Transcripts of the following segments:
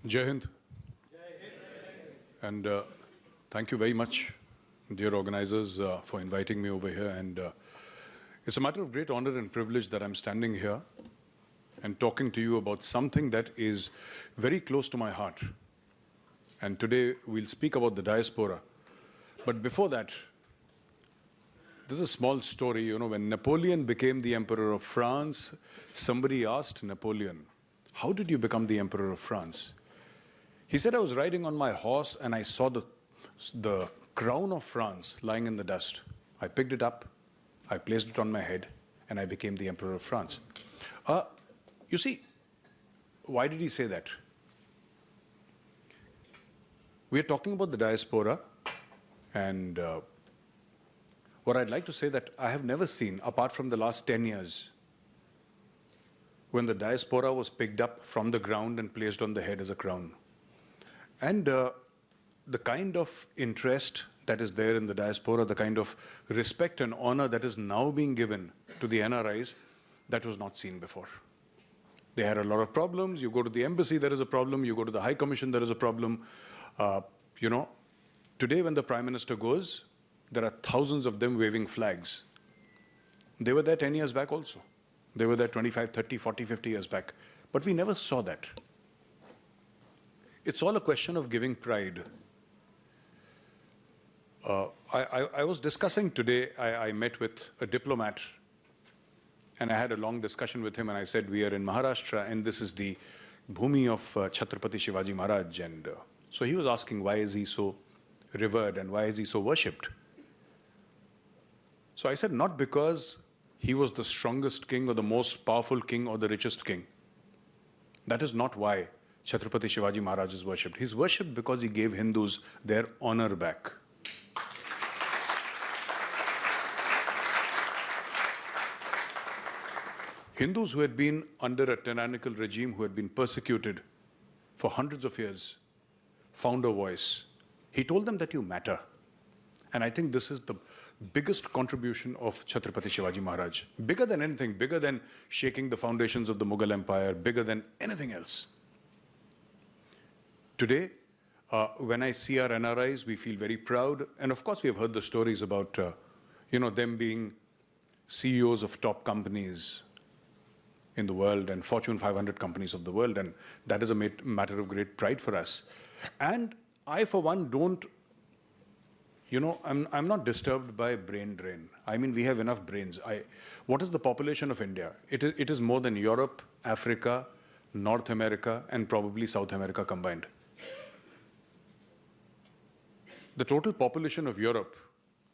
Jai Hind. And thank you very much, dear organizers, for inviting me over here. And it's a matter of great honor and privilege that I'm standing here and talking to you about something that is very close to my heart. And today we'll speak about the diaspora. But before that, there's a small story. You know, when Napoleon became the Emperor of France, somebody asked Napoleon, "How did you become the Emperor of France?" He said, "I was riding on my horse and I saw the crown of France lying in the dust. I picked it up, I placed it on my head, and I became the Emperor of France." You see, why did he say that? We are talking about the diaspora, and what I'd like to say that I have never seen, apart from the last 10 years, when the diaspora was picked up from the ground and placed on the head as a crown. And the kind of interest that is there in the diaspora, the kind of respect and honor that is now being given to the NRIs, that was not seen before. They had a lot of problems. You go to the embassy, there is a problem. You go to the High Commission, there is a problem. You know, today when the Prime Minister goes, there are thousands of them waving flags. They were there 10 years back also. They were there 25, 30, 40, 50 years back. But we never saw that. It's all a question of giving pride. I was discussing today, I met with a diplomat, and I had a long discussion with him, and I said, we are in Maharashtra, and this is the bhumi of Chhatrapati Shivaji Maharaj. And so he was asking, why is he so revered and why is he so worshipped? So I said, not because he was the strongest king or the most powerful king or the richest king. That is not why Chhatrapati Shivaji Maharaj is worshipped. He's worshipped because he gave Hindus their honor back. Hindus who had been under a tyrannical regime, who had been persecuted for hundreds of years, found a voice. He told them that you matter. And I think this is the biggest contribution of Chhatrapati Shivaji Maharaj. Bigger than anything, bigger than shaking the foundations of the Mughal Empire, bigger than anything else. Today, when I see our NRIs, we feel very proud. And of course, we have heard the stories about, you know, them being CEOs of top companies in the world and Fortune 500 companies of the world. And that is a matter of great pride for us. And I, for one, don't, you know, I'm not disturbed by brain drain. I mean, we have enough brains. What is the population of India? It is more than Europe, Africa, North America, and probably South America combined. The total population of Europe,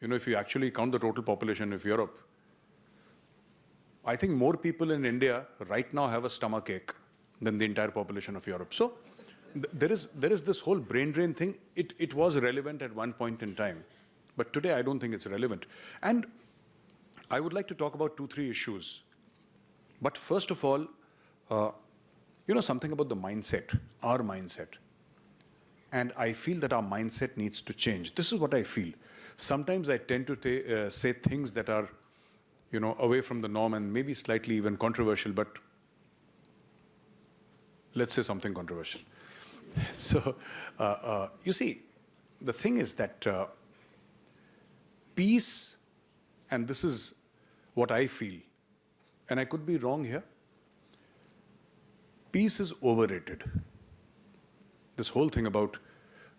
you know, if you actually count the total population of Europe, I think more people in India right now have a stomach ache than the entire population of Europe. So there is this whole brain drain thing. It was relevant at one point in time, but today I don't think it's relevant. And I would like to talk about 2-3 issues. But first of all, you know, something about the mindset, our mindset. And I feel that our mindset needs to change. This is what I feel. Sometimes I tend to say things that are, you know, away from the norm and maybe slightly even controversial, but let's say something controversial. So, you see, the thing is that peace, and this is what I feel, and I could be wrong here, peace is overrated. This whole thing about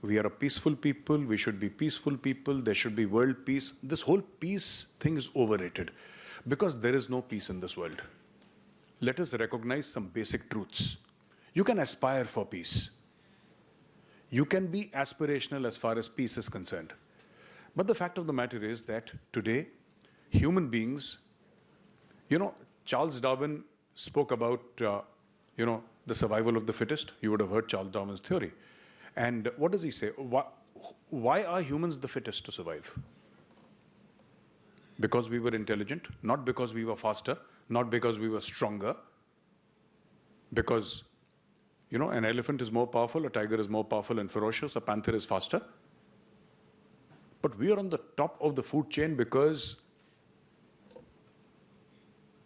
we are a peaceful people, we should be peaceful people, there should be world peace, this whole peace thing is overrated because there is no peace in this world. Let us recognize some basic truths. You can aspire for peace. You can be aspirational as far as peace is concerned. But the fact of the matter is that today, human beings, you know, Charles Darwin spoke about, you know, the survival of the fittest. You would have heard Charles Darwin's theory. And what does he say? Why are humans the fittest to survive? Because we were intelligent, not because we were faster, not because we were stronger, because, you know, an elephant is more powerful, a tiger is more powerful and ferocious, a panther is faster. But we are on the top of the food chain because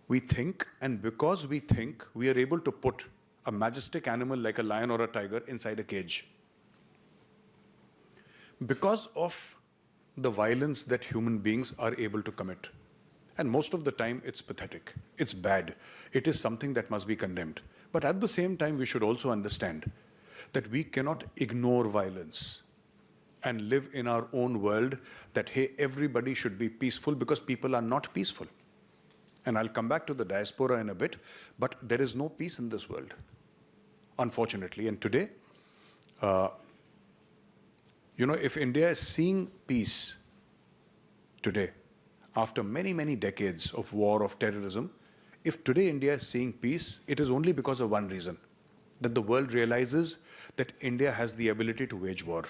we think, and because we think, we are able to put a majestic animal like a lion or a tiger inside a cage. Because of the violence that human beings are able to commit. And most of the time, it's pathetic. It's bad. It is something that must be condemned. But at the same time, we should also understand that we cannot ignore violence and live in our own world that, hey, everybody should be peaceful, because people are not peaceful. And I'll come back to the diaspora in a bit, but there is no peace in this world, unfortunately. And today, if India is seeing peace today, after many, many decades of war, of terrorism, if today India is seeing peace, it is only because of one reason, that the world realizes that India has the ability to wage war.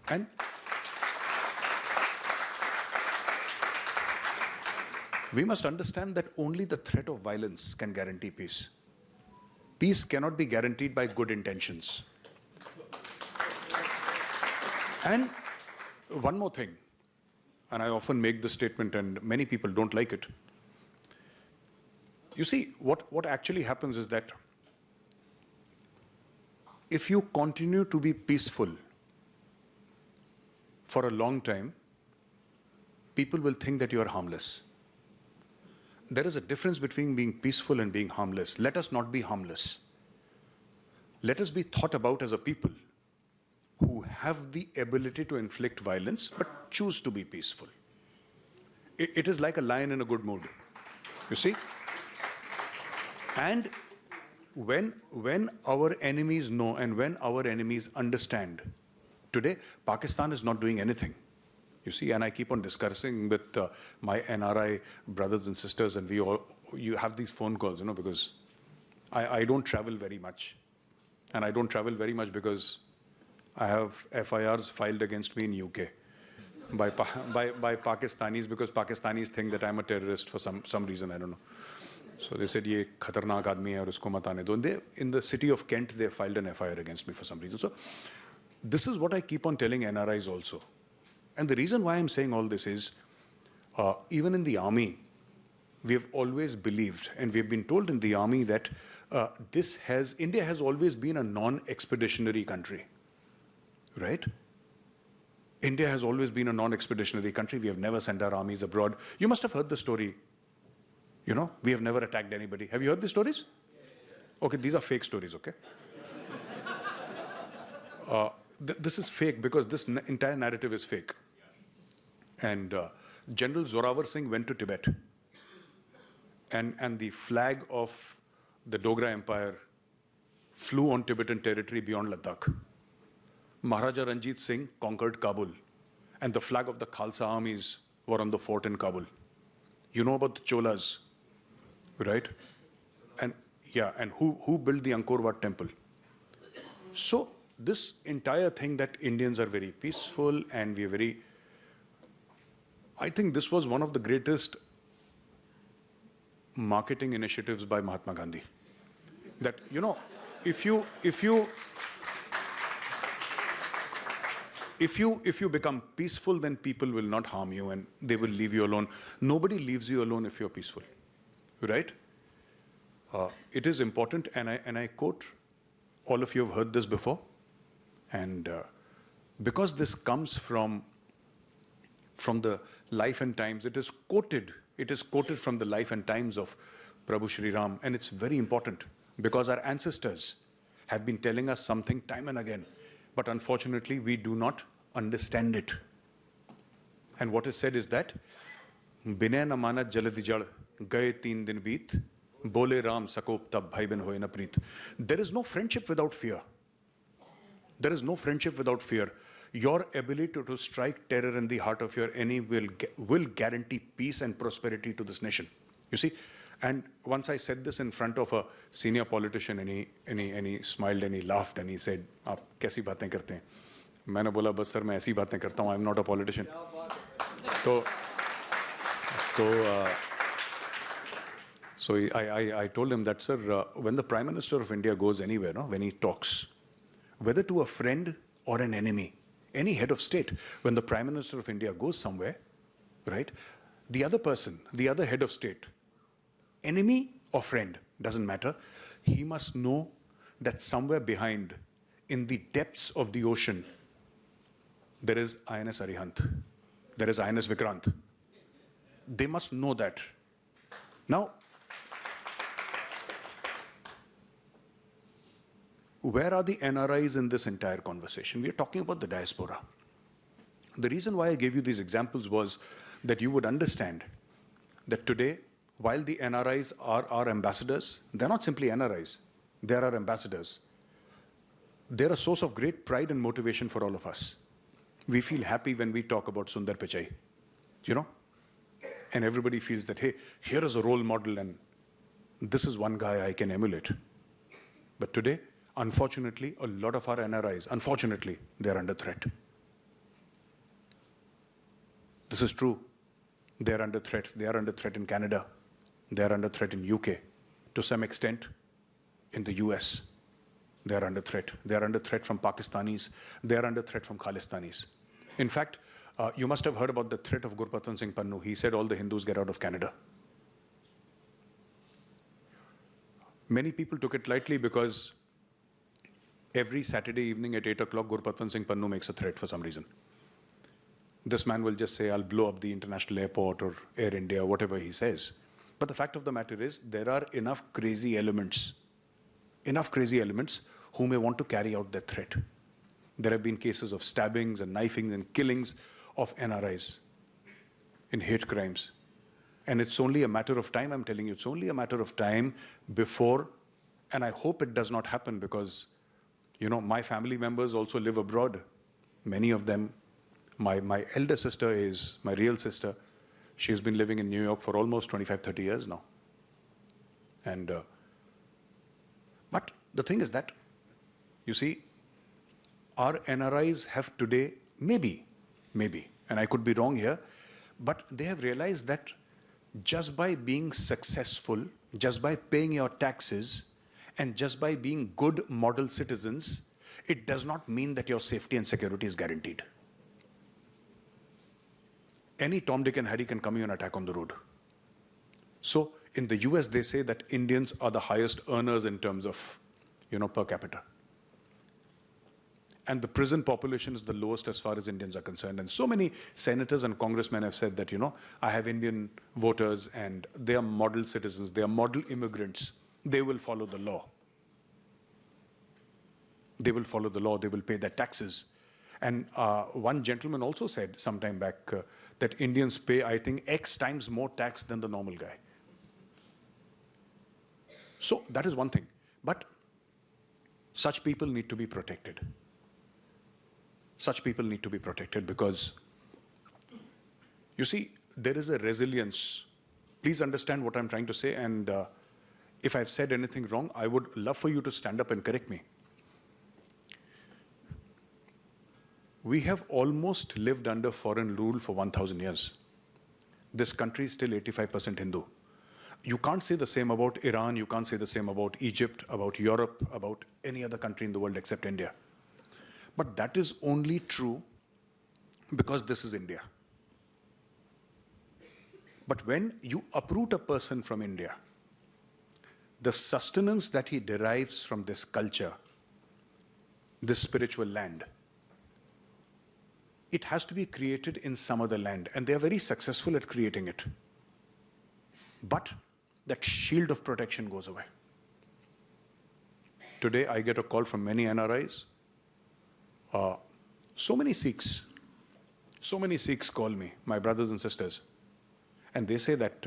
And we must understand that only the threat of violence can guarantee peace. Peace cannot be guaranteed by good intentions. And one more thing, and I often make this statement and many people don't like it. You see, what actually happens is that if you continue to be peaceful for a long time, people will think that you are harmless. There is a difference between being peaceful and being harmless. Let us not be harmless. Let us be thought about as a people who have the ability to inflict violence but choose to be peaceful. It is like a lion in a good mood, you see? And when our enemies know and when our enemies understand, today Pakistan is not doing anything, you see, and I keep on discussing with my NRI brothers and sisters, and you have these phone calls, because I don't travel very much. And I don't travel very much because I have FIRs filed against me in UK by Pakistanis, because Pakistanis think that I'm a terrorist for some reason, I don't know. So they said, ye khatarnak aadmi hai aur usko mat aane do. And in the city of Kent, they filed an FIR against me for some reason. So this is what I keep on telling NRIs also. And the reason why I'm saying all this is, even in the army, we have always believed, and we have been told in the army that India has always been a non-expeditionary country, right? India has always been a non-expeditionary country. We have never sent our armies abroad. You must have heard the story. We have never attacked anybody. Have you heard the stories? Okay, these are fake stories, okay? This is fake because this entire narrative is fake. And General Zorawar Singh went to Tibet. And the flag of the Dogra Empire flew on Tibetan territory beyond Ladakh. Maharaja Ranjit Singh conquered Kabul. And the flag of the Khalsa armies were on the fort in Kabul. You know about the Cholas, right? And who built the Angkor Wat temple? So this entire thing that Indians are very peaceful and we are very, I think this was one of the greatest marketing initiatives by Mahatma Gandhi. That, if you become peaceful, then people will not harm you and they will leave you alone. Nobody leaves you alone if you're peaceful, right? It is important, and I quote, all of you have heard this before, and because this comes from the life and times, it is quoted from the life and times of Prabhu Shri Ram, and it's very important because our ancestors have been telling us something time and again, but unfortunately we do not understand it. And what is said is that Binay na manat jaladi jad gaye 3 din beet bole Ram sakop tab bhai ben hoye na preet. There is no friendship without fear. There is no friendship without fear. Your ability to strike terror in the heart of your enemy will guarantee peace and prosperity to this nation. You see, and once I said this in front of a senior politician, and he smiled and he laughed and he said, "Aap kaisi baatein karte hain?" मैंने बोला, "बस sir मैं ऐसी बातें करता हूँ. I'm not a politician." So I told him that, sir, when the Prime Minister of India goes anywhere, when he talks, whether to a friend or an enemy, any head of state, when the Prime Minister of India goes somewhere, right, the other person, the other head of state, enemy or friend, doesn't matter, he must know that somewhere behind, in the depths of the ocean, there is INS Arihant, there is INS Vikrant. They must know that. Now, where are the NRIs in this entire conversation? We are talking about the diaspora. The reason why I gave you these examples was that you would understand that today, while the NRIs are our ambassadors, they're not simply NRIs, they're our ambassadors. They're a source of great pride and motivation for all of us. We feel happy when we talk about Sundar Pichai, you know? And everybody feels that, hey, here is a role model and this is one guy I can emulate. But today, unfortunately, a lot of our NRIs, unfortunately, they're under threat. This is true. They're under threat. They are under threat in Canada. They are under threat in UK. To some extent, in the US, they are under threat. They are under threat from Pakistanis. They are under threat from Khalistanis. In fact, you must have heard about the threat of Gurpatwan Singh Pannu. He said all the Hindus get out of Canada. Many people took it lightly because every Saturday evening at 8 o'clock, Gurpatwan Singh Pannu makes a threat for some reason. This man will just say, I'll blow up the international airport or Air India, whatever he says. But the fact of the matter is, there are enough crazy elements who may want to carry out that threat. There have been cases of stabbings and knifings and killings of NRIs in hate crimes. And it's only a matter of time, I'm telling you, it's only a matter of time before, and I hope it does not happen because, you know, my family members also live abroad. Many of them, my elder sister is my real sister. She's been living in New York for almost 25, 30 years now. And, but the thing is that, you see, our NRIs have today, maybe, and I could be wrong here, but they have realized that just by being successful, just by paying your taxes, and just by being good model citizens, it does not mean that your safety and security is guaranteed. Any Tom, Dick, and Harry can come you and attack on the road. So in the US, they say that Indians are the highest earners in terms of, you know, per capita. And the prison population is the lowest as far as Indians are concerned. And so many senators and congressmen have said that, you know, I have Indian voters and they are model citizens, they are model immigrants. They will follow the law. They will follow the law, they will pay their taxes. And one gentleman also said some time back that Indians pay, I think, X times more tax than the normal guy. So that is one thing. But such people need to be protected. Such people need to be protected because, you see, there is a resilience. Please understand what I'm trying to say, and if I've said anything wrong, I would love for you to stand up and correct me. We have almost lived under foreign rule for 1,000 years. This country is still 85% Hindu. You can't say the same about Iran, you can't say the same about Egypt, about Europe, about any other country in the world except India. But that is only true because this is India. But when you uproot a person from India, the sustenance that he derives from this culture, this spiritual land, it has to be created in some other land, and they are very successful at creating it. But that shield of protection goes away. Today, I get a call from many NRIs. So many Sikhs call me, my brothers and sisters, and they say that,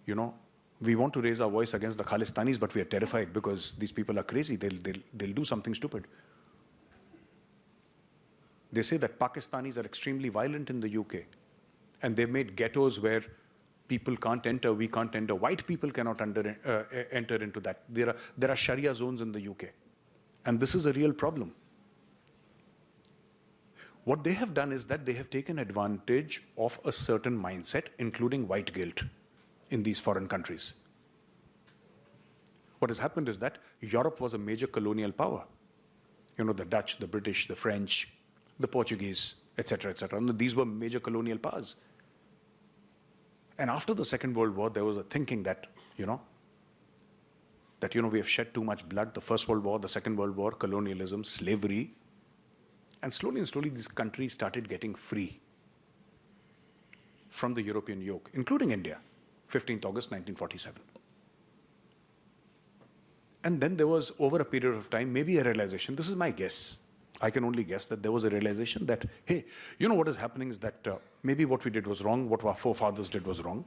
you know, we want to raise our voice against the Khalistanis, but we are terrified because these people are crazy. They'll do something stupid. They say that Pakistanis are extremely violent in the UK, and they've made ghettos where people can't enter, we can't enter. White people cannot enter into that. There are Sharia zones in the UK, and this is a real problem. What they have done is that they have taken advantage of a certain mindset, including white guilt, in these foreign countries. What has happened is that Europe was a major colonial power. You know, the Dutch, the British, the French, the Portuguese, etc., etc. And these were major colonial powers. And after the Second World War, there was a thinking that, you know, that, we have shed too much blood, the First World War, the Second World War, colonialism, slavery. And slowly these countries started getting free from the European yoke, including India, 15th August 1947. And then there was, over a period of time, maybe a realization, this is my guess, I can only guess, that there was a realization that, hey, what is happening is that maybe what we did was wrong, what our forefathers did was wrong.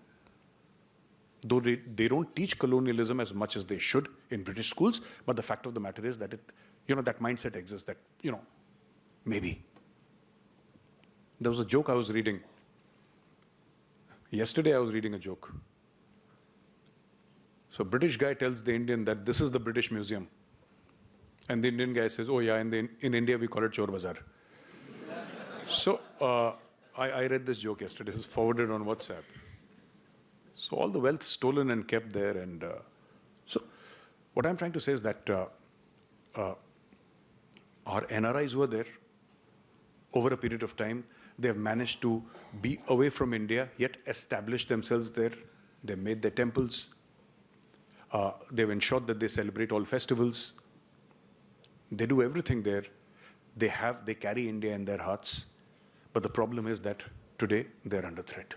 Though they don't teach colonialism as much as they should in British schools, but the fact of the matter is that that mindset exists, that, maybe. There was a joke I was reading. Yesterday I was reading a joke. So British guy tells the Indian that this is the British Museum. And the Indian guy says, oh yeah, in India we call it Chor Bazaar. So I read this joke yesterday. It was forwarded on WhatsApp. So all the wealth stolen and kept there. And so what I'm trying to say is that our NRIs who are there, over a period of time, they have managed to be away from India, yet establish themselves there. They've made their temples. They've ensured that they celebrate all festivals. They do everything there. They carry India in their hearts. But the problem is that today they're under threat.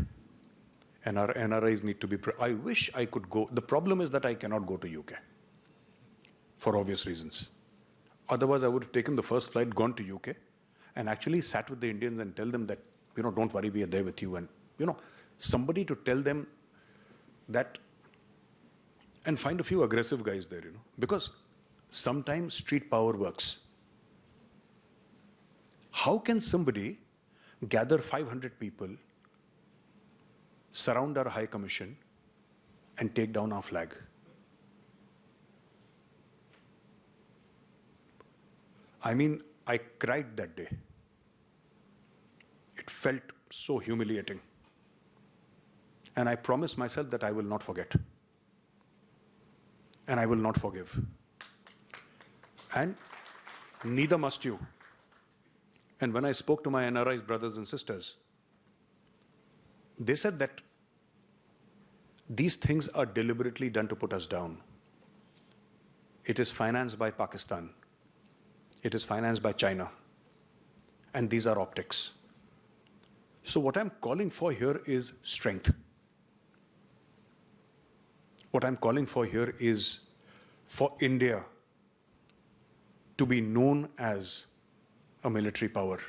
And our NRIs need to be, I wish I could go. The problem is that I cannot go to UK for obvious reasons. Otherwise, I would have taken the first flight, gone to UK, and actually sat with the Indians and tell them that, don't worry, we are there with you. And, somebody to tell them that, and find a few aggressive guys there, because sometimes street power works. How can somebody gather 500 people, surround our High Commission, and take down our flag? I mean, I cried that day. It felt so humiliating. And I promised myself that I will not forget. And I will not forgive. And neither must you. And when I spoke to my NRIs brothers and sisters, they said that these things are deliberately done to put us down. It is financed by Pakistan. It is financed by China. And these are optics. So what I'm calling for here is strength. What I'm calling for here is for India to be known as a military power.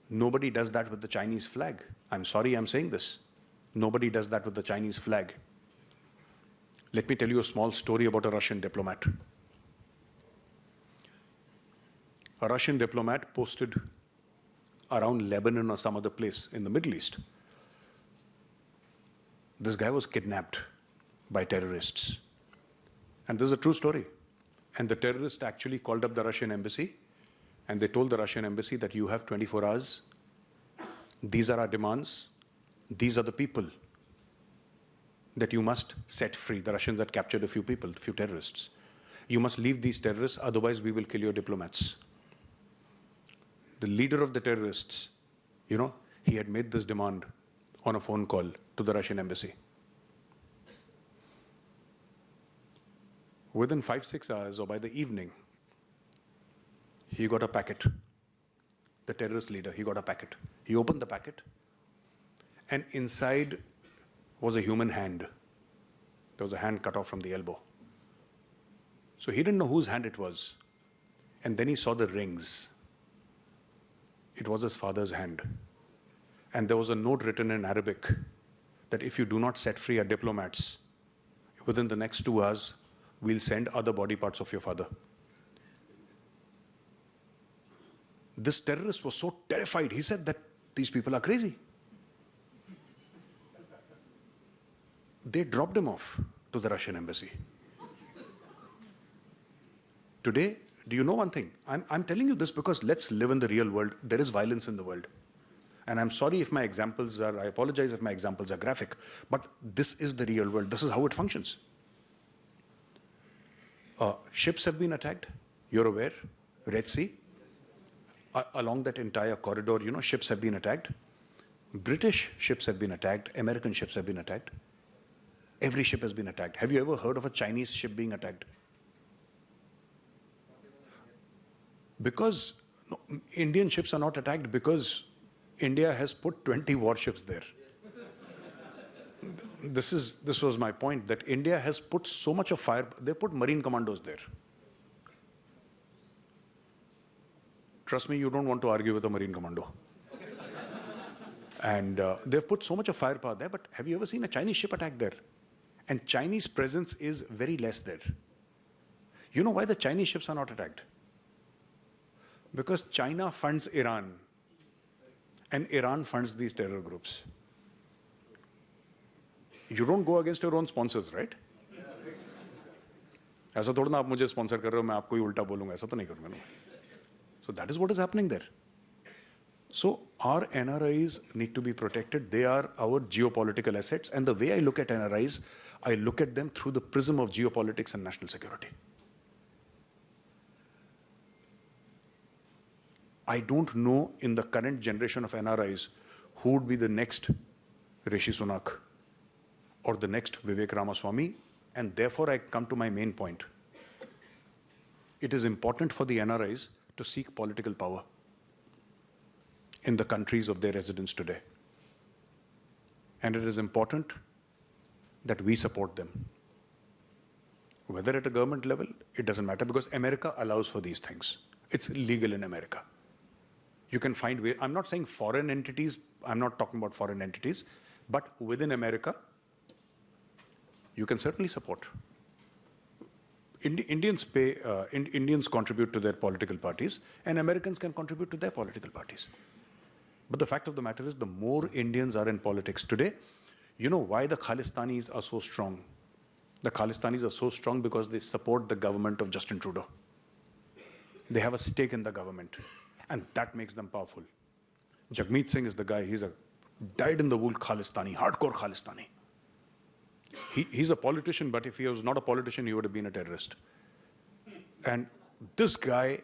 Nobody does that with the Chinese flag. I'm sorry I'm saying this. Nobody does that with the Chinese flag. Let me tell you a small story about a Russian diplomat. A Russian diplomat posted around Lebanon or some other place in the Middle East. This guy was kidnapped by terrorists. And this is a true story. And the terrorist actually called up the Russian embassy, and they told the Russian embassy that you have 24 hours. These are our demands. These are the people that you must set free. The Russians had captured a few people, a few terrorists. You must leave these terrorists, otherwise we will kill your diplomats. The leader of the terrorists, he had made this demand on a phone call to the Russian embassy. Within 5-6 hours, or by the evening, he got a packet. The terrorist leader, he got a packet. He opened the packet, and inside was a human hand. There was a hand cut off from the elbow. So he didn't know whose hand it was. And then he saw the rings. It was his father's hand. And there was a note written in Arabic that if you do not set free our diplomats, within the next 2 hours, we'll send other body parts of your father. This terrorist was so terrified, he said that these people are crazy. They dropped him off to the Russian embassy. Today, do you know one thing? I'm telling you this because let's live in the real world. There is violence in the world. And I'm sorry if my examples are, I apologize if my examples are graphic, but this is the real world. This is how it functions. Ships have been attacked, you're aware, Red Sea. Along that entire corridor, ships have been attacked. British ships have been attacked, American ships have been attacked. Every ship has been attacked. Have you ever heard of a Chinese ship being attacked? Because no, Indian ships are not attacked because India has put 20 warships there. This was my point, that India has put so much of fire, they put marine commandos there. Trust me, you don't want to argue with a marine commando. And they've put so much of firepower there, but have you ever seen a Chinese ship attack there? And Chinese presence is very less there. You know why the Chinese ships are not attacked? Because China funds Iran, and Iran funds these terror groups. You don't go against your own sponsors, right? ऐसा थोड़ा ना आप मुझे sponsor कर रहे हो मैं आपको ही उल्टा बोलूँगा ऐसा तो नहीं करूँगा ना. So that is what is happening there. So our NRIs need to be protected. They are our geopolitical assets, and the way I look at NRIs, I look at them through the prism of geopolitics and national security. I don't know in the current generation of NRIs who would be the next Rishi Sunak or the next Vivek Ramaswamy, and therefore I come to my main point. It is important for the NRIs to seek political power in the countries of their residence today. And it is important that we support them. Whether at a government level, it doesn't matter, because America allows for these things. It's legal in America. You can find ways. I'm not saying foreign entities, I'm not talking about foreign entities, but within America, you can certainly support. Indians contribute to their political parties, and Americans can contribute to their political parties. But the fact of the matter is, the more Indians are in politics today, you know why the Khalistanis are so strong? The Khalistanis are so strong because they support the government of Justin Trudeau. They have a stake in the government, and that makes them powerful. Jagmeet Singh is the guy, he's a dyed-in-the-wool Khalistani, hardcore Khalistani. He's a politician, but if he was not a politician, he would have been a terrorist. And this guy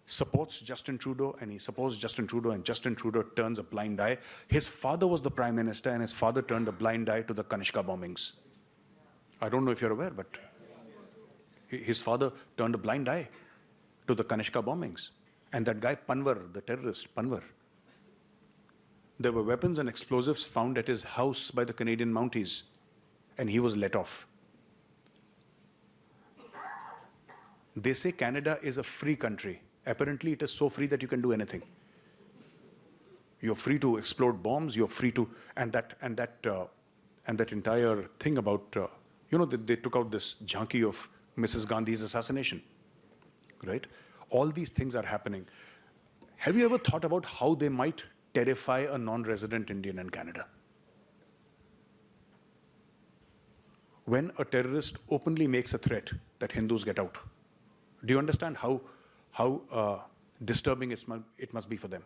supports Justin Trudeau, and he supports Justin Trudeau, and Justin Trudeau turns a blind eye. His father was the prime minister, and his father turned a blind eye to the Kanishka bombings. I don't know if you're aware, but his father turned a blind eye to the Kanishka bombings. And that guy, Panwar, the terrorist, Panwar, there were weapons and explosives found at his house by the Canadian Mounties, and he was let off. They say Canada is a free country. Apparently, it is so free that you can do anything. You're free to explode bombs. You're free to, and that entire thing about, they took out this jhanki of Mrs. Gandhi's assassination, right? All these things are happening. Have you ever thought about how they might terrify a non-resident Indian in Canada? When a terrorist openly makes a threat that Hindus get out, do you understand how disturbing it must be for them?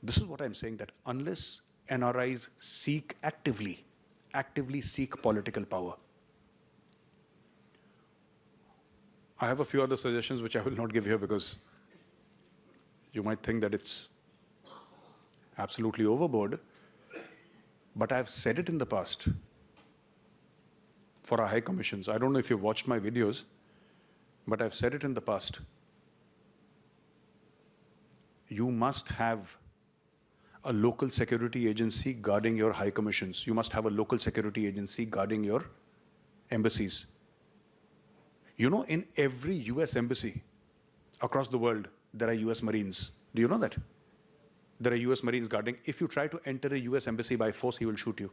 This is what I'm saying, that unless NRIs actively seek political power. I have a few other suggestions which I will not give here because you might think that it's absolutely overboard. But I've said it in the past for our high commissions. I don't know if you've watched my videos, but I've said it in the past. You must have a local security agency guarding your high commissions. You must have a local security agency guarding your embassies. You know, in every US embassy across the world, there are US Marines. Do you know that? There are US Marines guarding. If you try to enter a US embassy by force, he will shoot you.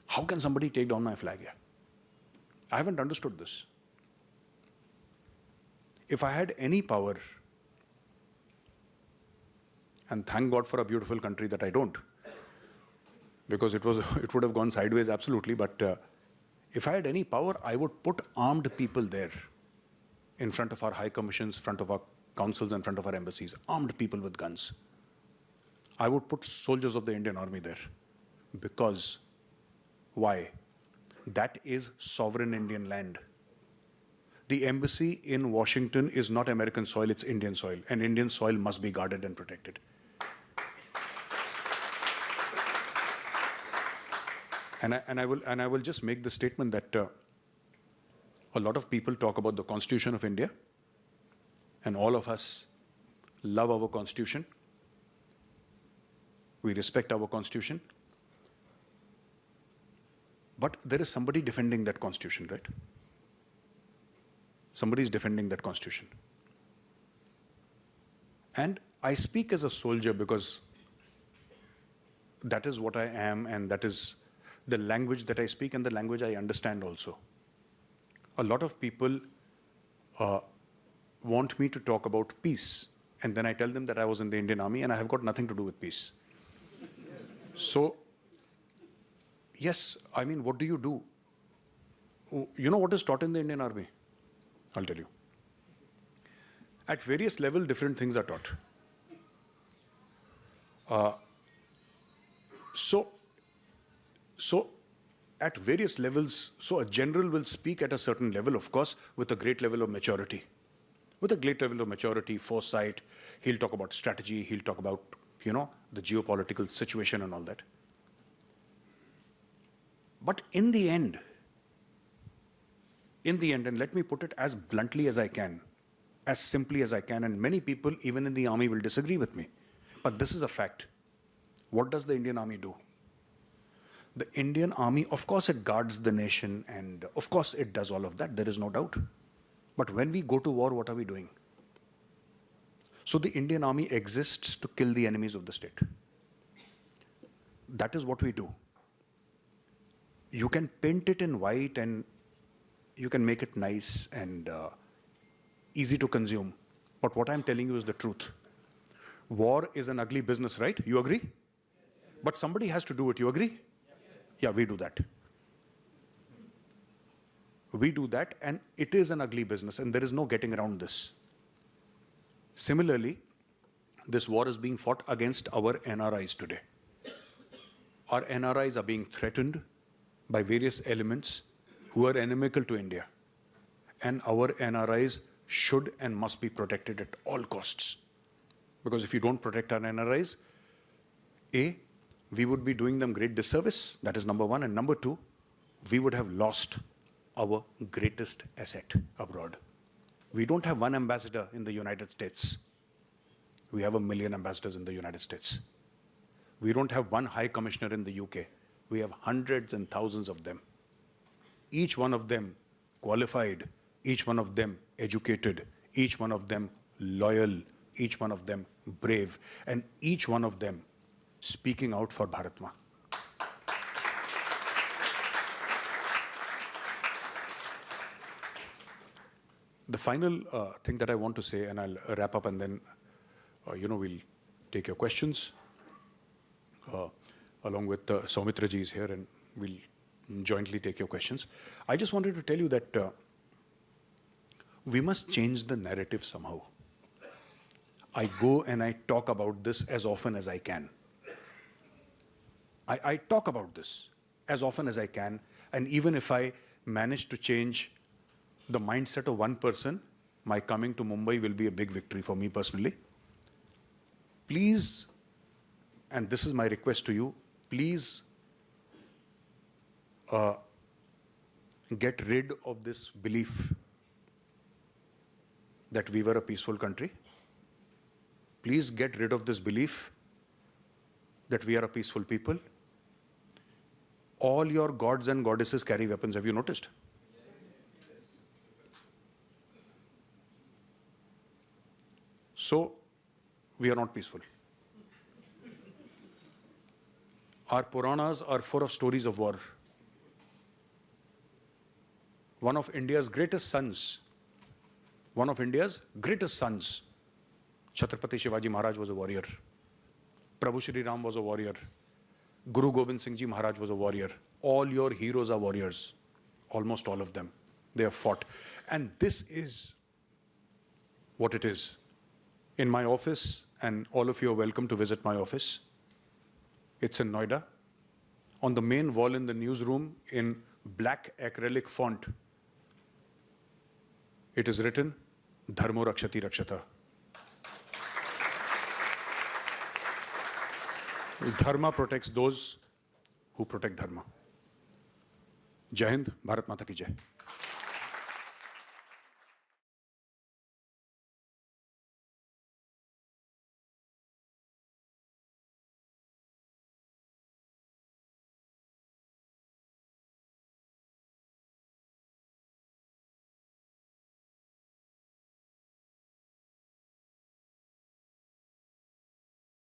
How can somebody take down my flag here? I haven't understood this. If I had any power, and thank God for a beautiful country that I don't, because it would have gone sideways absolutely, but if I had any power, I would put armed people there in front of our high commissions, front of our councils, in front of our embassies, armed people with guns. I would put soldiers of the Indian Army there. Because, why? That is sovereign Indian land. The embassy in Washington is not American soil, it's Indian soil. And Indian soil must be guarded and protected. And I will just make the statement that a lot of people talk about the Constitution of India, and all of us love our Constitution. We respect our Constitution. But there is somebody defending that Constitution, right? Somebody is defending that Constitution. And I speak as a soldier because that is what I am, and that is the language that I speak and the language I understand also. A lot of people want me to talk about peace, and then I tell them that I was in the Indian Army and I have got nothing to do with peace. So, yes, I mean, what do you do? You know what is taught in the Indian Army? I'll tell you. At various levels, different things are taught. So at various levels, so a general will speak at a certain level, of course, with a great level of maturity. With a great level of maturity, foresight, he'll talk about strategy, he'll talk about, you know, the geopolitical situation and all that. But in the end, and let me put it as bluntly as I can, as simply as I can, and many people, even in the army, will disagree with me. But this is a fact. What does the Indian Army do? The Indian Army, of course, it guards the nation, and of course, it does all of that. There is no doubt. But when we go to war, what are we doing? So the Indian Army exists to kill the enemies of the state. That is what we do. You can paint it in white and you can make it nice and easy to consume. But what I'm telling you is the truth. War is an ugly business, right? You agree? But somebody has to do it. You agree? Yeah, we do that. We do that, and it is an ugly business, and there is no getting around this. Similarly, this war is being fought against our NRIs today. Our NRIs are being threatened by various elements who are inimical to India. And our NRIs should and must be protected at all costs. Because if you don't protect our NRIs, A, we would be doing them great disservice. That is number one. And number two, we would have lost our greatest asset abroad. We don't have one ambassador in the United States. We have 1 million ambassadors in the United States. We don't have one high commissioner in the UK. We have hundreds and thousands of them. Each one of them qualified, each one of them educated, each one of them loyal, each one of them brave, and each one of them speaking out for Bharat Ma. The final thing that I want to say, and I'll wrap up, and then we'll take your questions along with Soumitra ji is here, and we'll jointly take your questions. I just wanted to tell you that we must change the narrative somehow. I go and I talk about this as often as I can. I talk about this as often as I can, and even if I manage to change the mindset of one person, my coming to Mumbai will be a big victory for me personally. Please, and this is my request to you, please get rid of this belief that we were a peaceful country. Please get rid of this belief that we are a peaceful people. All your gods and goddesses carry weapons. Have you noticed? So, we are not peaceful. Our Puranas are full of stories of war. One of India's greatest sons, Chhatrapati Shivaji Maharaj was a warrior. Prabhu Shri Ram was a warrior. Guru Gobind Singh Ji Maharaj was a warrior. All your heroes are warriors. Almost all of them. They have fought. And this is what it is. In my office, and all of you are welcome to visit my office. It's in Noida. On the main wall in the newsroom, in black acrylic font, it is written, Dharma Rakshati Rakshata. Dharma protects those who protect Dharma. Jai Hind, Bharat Mata ki Jai.